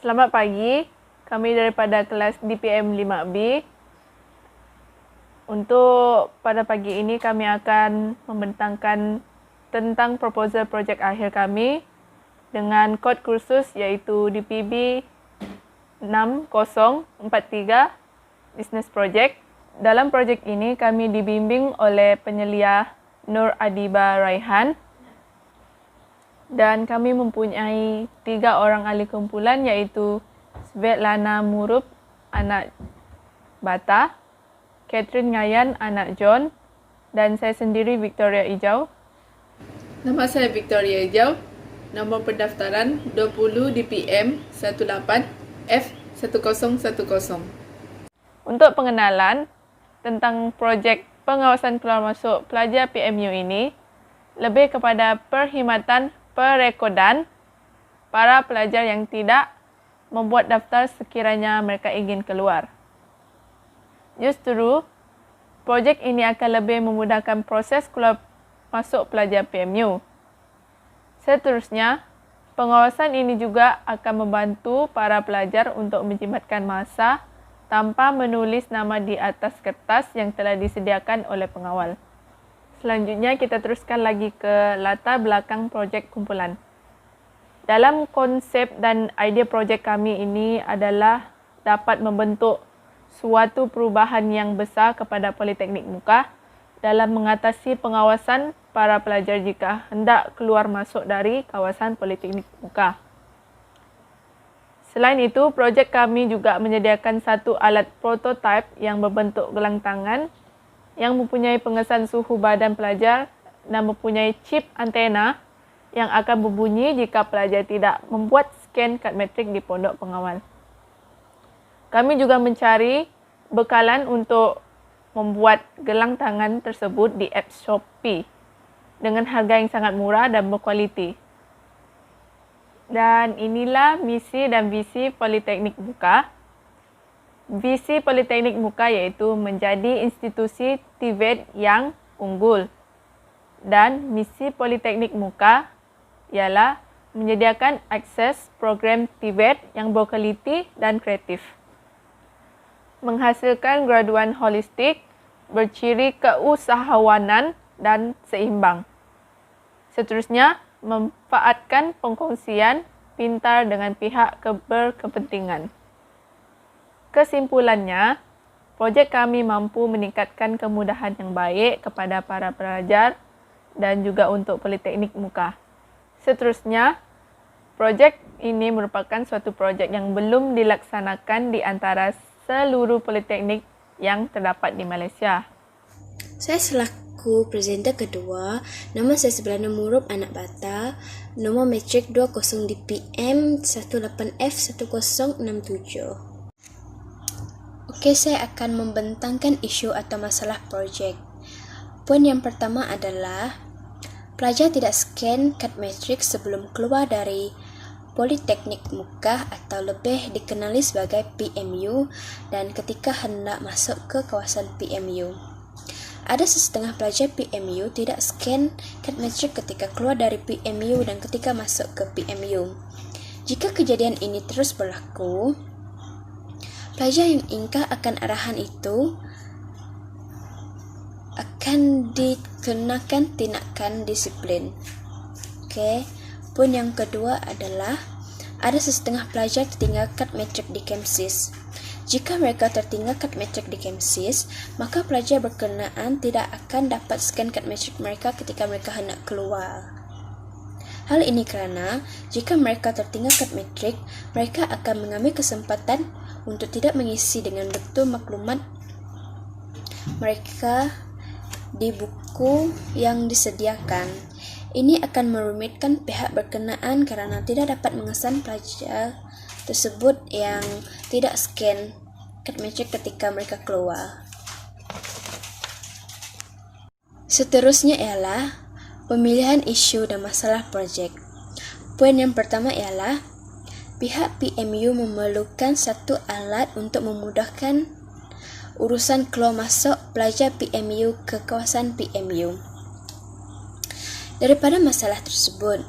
Selamat pagi, kami daripada kelas DPM 5B. Untuk pada pagi ini kami akan membentangkan tentang proposal projek akhir kami dengan kod kursus iaitu DPB 6043 Business Project. Dalam projek ini kami dibimbing oleh penyelia Nur Adiba Raihan dan kami mempunyai 3 orang ahli kumpulan iaitu Svetlana Murup, anak Bata, Catherine Ngayan, anak John, dan saya sendiri Victoria Ijau. Nama saya Victoria Ijau. Nombor pendaftaran 20 DPM 18 F1010. Untuk pengenalan tentang projek pengawasan keluar masuk pelajar PMU ini, lebih kepada perkhidmatan perekodan para pelajar yang tidak membuat daftar sekiranya mereka ingin keluar. Justru, projek ini akan lebih memudahkan proses keluar masuk pelajar PMU. Seterusnya, pengawasan ini juga akan membantu para pelajar untuk menjimatkan masa tanpa menulis nama di atas kertas yang telah disediakan oleh pengawal. Selanjutnya, kita teruskan lagi ke latar belakang projek kumpulan. Dalam konsep dan idea projek kami ini adalah dapat membentuk suatu perubahan yang besar kepada Politeknik Muka dalam mengatasi pengawasan para pelajar jika hendak keluar masuk dari kawasan Politeknik Muka. Selain itu, projek kami juga menyediakan satu alat prototipe yang berbentuk gelang tangan yang mempunyai pengesan suhu badan pelajar dan mempunyai chip antena yang akan berbunyi jika pelajar tidak membuat scan kad metrik di pondok pengawal. Kami juga mencari bekalan untuk membuat gelang tangan tersebut di app Shopee dengan harga yang sangat murah dan berkualiti. Dan inilah misi dan visi Politeknik Muka. Visi Politeknik Muka iaitu menjadi institusi TVET yang unggul. Dan misi Politeknik Muka ialah menyediakan akses program TVET yang berkualiti dan kreatif. Menghasilkan graduan holistik, berciri keusahawanan dan seimbang. Seterusnya, memanfaatkan pengkongsian pintar dengan pihak berkepentingan. Kesimpulannya, projek kami mampu meningkatkan kemudahan yang baik kepada para pelajar dan juga untuk Politeknik Muka. Seterusnya, projek ini merupakan suatu projek yang belum dilaksanakan di antara seluruh politeknik yang terdapat di Malaysia. Saya selaku presenter kedua, nama saya Svetlana Murup, anak Bata, nombor matrik 20 DPM 18F1067. Okey, saya akan membentangkan isu atau masalah projek. Poin yang pertama adalah pelajar tidak scan kad metrik sebelum keluar dari Politeknik Muka atau lebih dikenali sebagai PMU dan ketika hendak masuk ke kawasan PMU. Ada setengah pelajar PMU tidak scan kad metrik ketika keluar dari PMU dan ketika masuk ke PMU. Jika kejadian ini terus berlaku, pelajar yang ingkar akan arahan itu akan dikenakan tindakan disiplin. Okey. Poin yang kedua adalah ada setengah pelajar tertinggal kad metrik di KEMSIS. Jika mereka tertinggal kad metrik di KEMSIS, maka pelajar berkenaan tidak akan dapat scan kad metrik mereka ketika mereka hendak keluar. Hal ini kerana jika mereka tertinggal kad metrik, mereka akan mengambil kesempatan untuk tidak mengisi dengan betul maklumat mereka di buku yang disediakan. Ini akan merumitkan pihak berkenaan kerana tidak dapat mengesan pelajar tersebut yang tidak scan kad metrik ketika mereka keluar. Seterusnya ialah pemilihan isu dan masalah projek. Poin yang pertama ialah pihak PMU memerlukan satu alat untuk memudahkan urusan keluar masuk pelajar PMU ke kawasan PMU. Daripada masalah tersebut,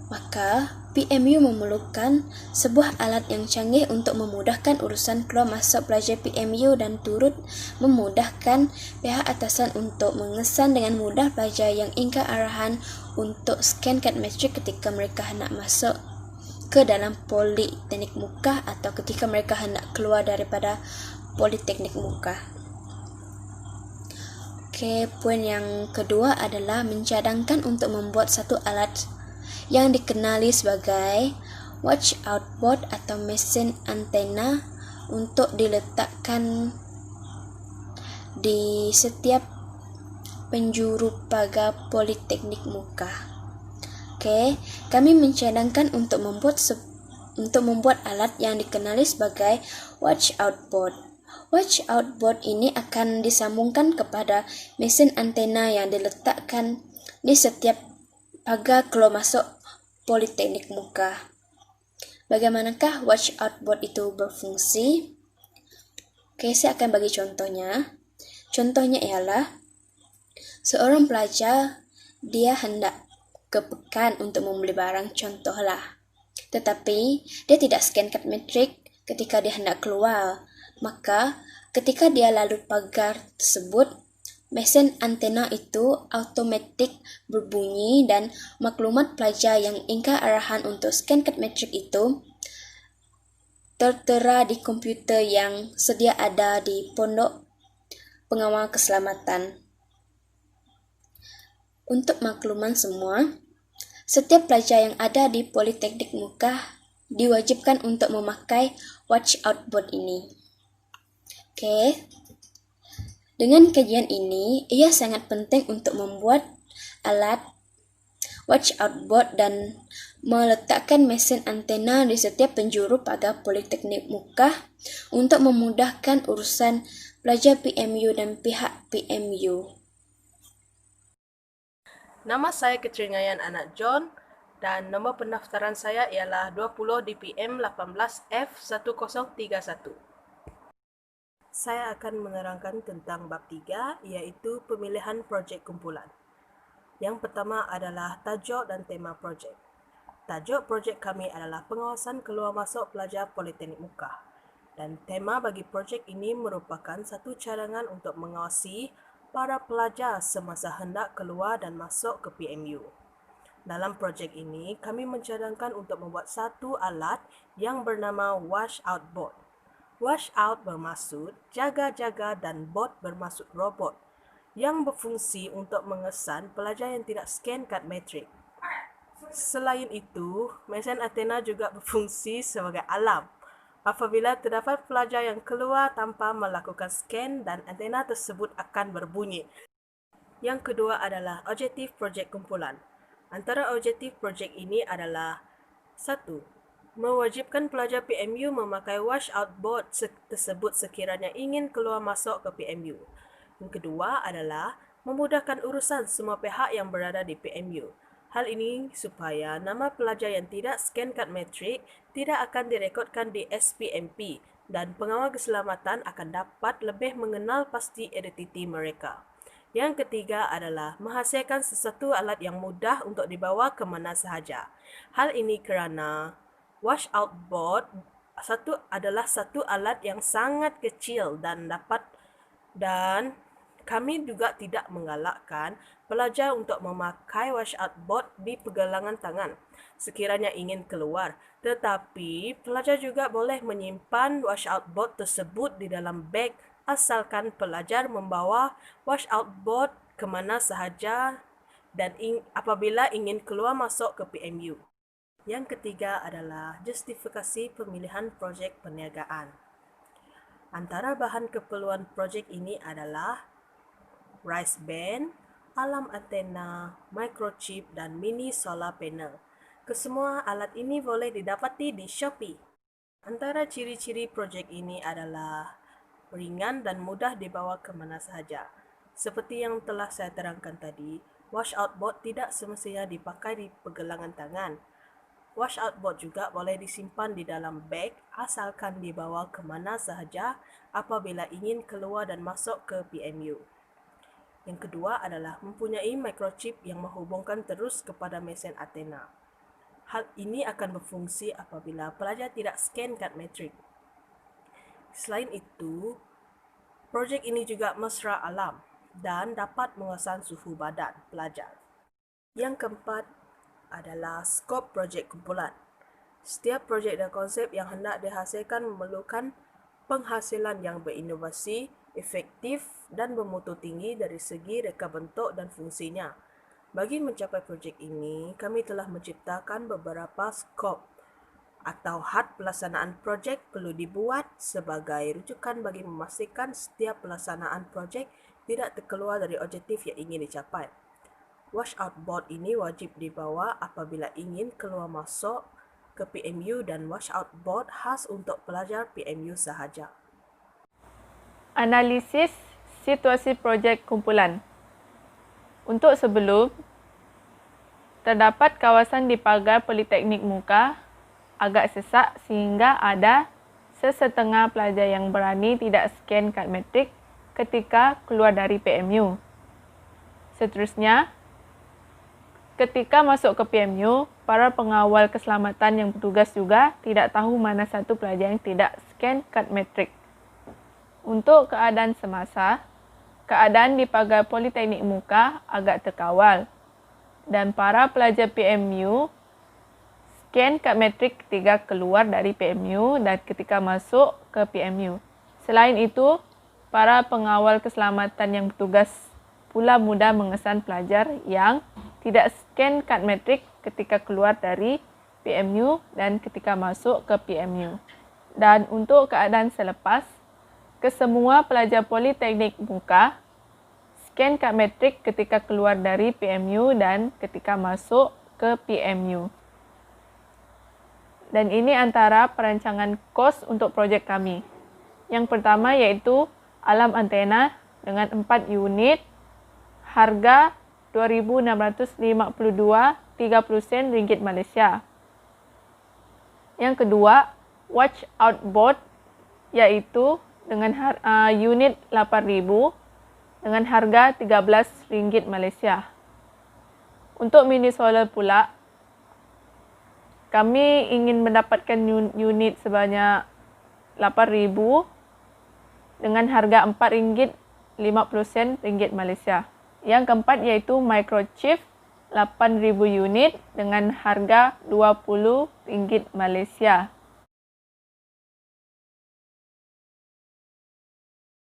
Maka, PMU memerlukan sebuah alat yang canggih untuk memudahkan urusan keluar masuk pelajar PMU dan turut memudahkan pihak atasan untuk mengesan dengan mudah pelajar yang ingkar arahan untuk scan kad metrik ketika mereka hendak masuk ke dalam Politeknik Muka atau ketika mereka hendak keluar daripada Politeknik Muka. Poin yang kedua adalah mencadangkan untuk membuat satu alat yang dikenali sebagai watch out board atau mesin antena untuk diletakkan di setiap penjuru pagar Politeknik Muka. Kami mencadangkan untuk membuat alat yang dikenali sebagai watch out board. Watch out board ini akan disambungkan kepada mesin antena yang diletakkan di setiap pagar keluar masuk Politeknik Muka. Bagaimanakah watch out board itu berfungsi? Saya akan bagi contohnya. Contohnya ialah seorang pelajar dia hendak ke pekan untuk membeli barang, contohlah. Tetapi dia tidak scan kad metrik ketika dia hendak keluar. Maka ketika dia lalu pagar tersebut, mesin antena itu automatik berbunyi dan maklumat pelajar yang ingkar arahan untuk scan kad metrik itu tertera di komputer yang sedia ada di pondok pengawal keselamatan. Untuk makluman semua, setiap pelajar yang ada di Politeknik Muka diwajibkan untuk memakai watch out board ini. Dengan kajian ini, ia sangat penting untuk membuat alat watch out board dan meletakkan mesin antena di setiap penjuru pagar Politeknik Muka untuk memudahkan urusan pelajar PMU dan pihak PMU. Nama saya Keceringayan Anak John dan nombor pendaftaran saya ialah 20 DPM 18F1031. Saya akan menerangkan tentang bab 3, iaitu pemilihan projek kumpulan. Yang pertama adalah tajuk dan tema projek. Tajuk projek kami adalah pengawasan keluar masuk pelajar Politeknik Muka. Dan tema bagi projek ini merupakan satu cadangan untuk mengawasi para pelajar semasa hendak keluar dan masuk ke PMU. Dalam projek ini, kami mencadangkan untuk membuat satu alat yang bernama wash out board. Wash out bermaksud jaga-jaga dan board bermaksud robot yang berfungsi untuk mengesan pelajar yang tidak scan kad metrik. Selain itu, mesin antena juga berfungsi sebagai alarm apabila terdapat pelajar yang keluar tanpa melakukan scan dan antena tersebut akan berbunyi. Yang kedua adalah objektif projek kumpulan. Antara objektif projek ini adalah 1. Mewajibkan pelajar PMU memakai wash out board tersebut sekiranya ingin keluar masuk ke PMU. Yang kedua adalah memudahkan urusan semua pihak yang berada di PMU. Hal ini supaya nama pelajar yang tidak scan kad metrik tidak akan direkodkan di SPMP dan pengawal keselamatan akan dapat lebih mengenal pasti identiti mereka. Yang ketiga adalah menghasilkan sesuatu alat yang mudah untuk dibawa ke mana sahaja. Hal ini kerana wash out board adalah satu alat yang sangat kecil dan kami juga tidak menggalakkan pelajar untuk memakai wash out board di pergelangan tangan sekiranya ingin keluar. Tetapi pelajar juga boleh menyimpan wash out board tersebut di dalam beg asalkan pelajar membawa wash out board ke mana sahaja dan apabila ingin keluar masuk ke PMU. Yang ketiga adalah justifikasi pemilihan projek perniagaan. Antara bahan keperluan projek ini adalah rice band, alarm antena, microchip dan mini solar panel. Kesemua alat ini boleh didapati di Shopee. Antara ciri-ciri projek ini adalah ringan dan mudah dibawa ke mana sahaja. Seperti yang telah saya terangkan tadi, wash out board tidak semestinya dipakai di pergelangan tangan. Wash out board juga boleh disimpan di dalam beg asalkan dibawa ke mana sahaja apabila ingin keluar dan masuk ke PMU. Yang kedua adalah mempunyai microchip yang menghubungkan terus kepada mesin antena. Hal ini akan berfungsi apabila pelajar tidak scan kad metrik. Selain itu, projek ini juga mesra alam dan dapat mengesan suhu badan pelajar. Yang keempat adalah skop projek kumpulan. Setiap projek dan konsep yang hendak dihasilkan memerlukan penghasilan yang berinovasi, efektif dan bermutu tinggi dari segi reka bentuk dan fungsinya. Bagi mencapai projek ini, kami telah menciptakan beberapa skop atau had pelaksanaan projek perlu dibuat sebagai rujukan bagi memastikan setiap pelaksanaan projek tidak terkeluar dari objektif yang ingin dicapai. Washout board ini wajib dibawa apabila ingin keluar masuk ke PMU dan washout board khas untuk pelajar PMU sahaja. Analisis situasi projek kumpulan. Untuk sebelum, terdapat kawasan di pagar Politeknik Muka agak sesak sehingga ada sesetengah pelajar yang berani tidak scan kad metrik ketika keluar dari PMU. Seterusnya, ketika masuk ke PMU, para pengawal keselamatan yang bertugas juga tidak tahu mana satu pelajar yang tidak scan kad metrik. Untuk keadaan semasa, keadaan di pagar Politeknik Muka agak terkawal dan para pelajar PMU scan kad metrik ketika keluar dari PMU dan ketika masuk ke PMU. Selain itu, para pengawal keselamatan yang bertugas pula mudah mengesan pelajar yang tidak scan kad metrik ketika keluar dari PMU dan ketika masuk ke PMU. Dan untuk keadaan selepas, kesemua pelajar Politeknik Muka scan kad metrik ketika keluar dari PMU dan ketika masuk ke PMU. Dan ini antara perancangan kos untuk projek kami. Yang pertama yaitu alam antena dengan 4 unit, harga RM2,652.30 ringgit Malaysia. Yang kedua, watch out board yaitu dengan unit 8,000 dengan harga RM13 Malaysia. Untuk mini solar pula, kami ingin mendapatkan unit sebanyak 8,000 dengan harga RM4.50 Malaysia. Yang keempat yaitu microchip 8,000 unit dengan harga RM20 Malaysia.